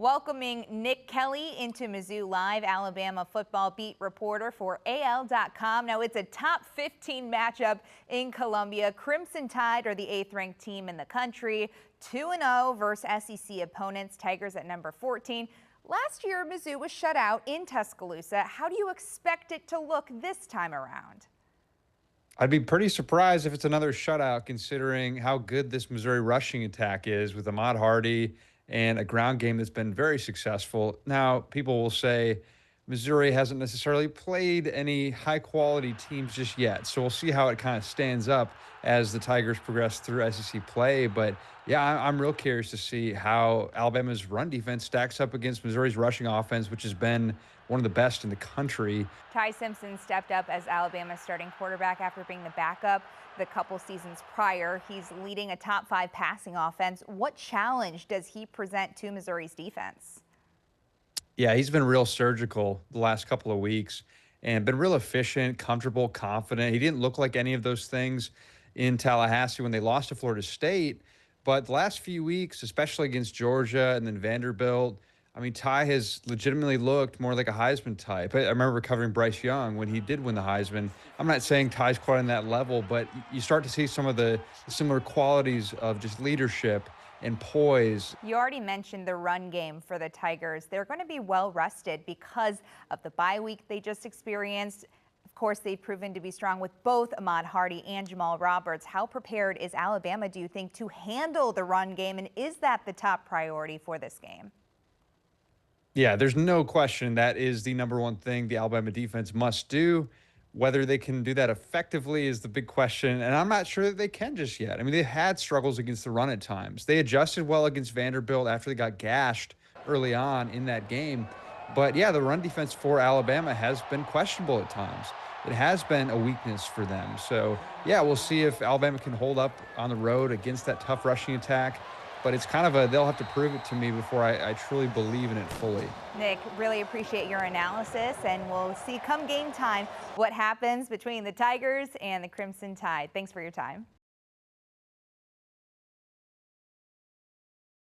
Welcoming Nick Kelly into Mizzou Live, Alabama football beat reporter for AL.com. Now, it's a top 15 matchup in Columbia. Crimson Tide are the 8th-ranked team in the country, 2-0 versus SEC opponents, Tigers at number 14. Last year, Mizzou was shut out in Tuscaloosa. How do you expect it to look this time around? I'd be pretty surprised if it's another shutout, considering how good this Missouri rushing attack is with Ahmad Hardy and a ground game that's been very successful. Now, people will say Missouri hasn't necessarily played any high-quality teams just yet, so we'll see how it kind of stands up as the Tigers progress through SEC play. But yeah, I'm real curious to see how Alabama's run defense stacks up against Missouri's rushing offense, which has been one of the best in the country. Ty Simpson stepped up as Alabama's starting quarterback after being the backup the couple seasons prior. He's leading a top 5 passing offense. What challenge does he present to Missouri's defense? Yeah, he's been real surgical the last couple of weeks and been real efficient, comfortable, confident. He didn't look like any of those things in Tallahassee when they lost to Florida State. But the last few weeks, especially against Georgia and then Vanderbilt, I mean, Ty has legitimately looked more like a Heisman type. I remember covering Bryce Young when he did win the Heisman. I'm not saying Ty's quite on that level, but you start to see some of the similar qualities of just leadership and poise. You already mentioned the run game for the Tigers. They're going to be well rested because of the bye week they just experienced. Of course, they've proven to be strong with both Ahmad Hardy and Jamal Roberts. How prepared is Alabama, do you think, to handle the run game, and is that the top priority for this game? Yeah, there's no question that is the number one thing the Alabama defense must do. Whether they can do that effectively is the big question, and I'm not sure that they can just yet. I mean, they've had struggles against the run at times. They adjusted well against Vanderbilt after they got gashed early on in that game. But yeah, the run defense for Alabama has been questionable at times. It has been a weakness for them. So yeah, we'll see if Alabama can hold up on the road against that tough rushing attack. But it's kind of they'll have to prove it to me before I truly believe in it fully. Nick, really appreciate your analysis, and we'll see come game time what happens between the Tigers and the Crimson Tide. Thanks for your time.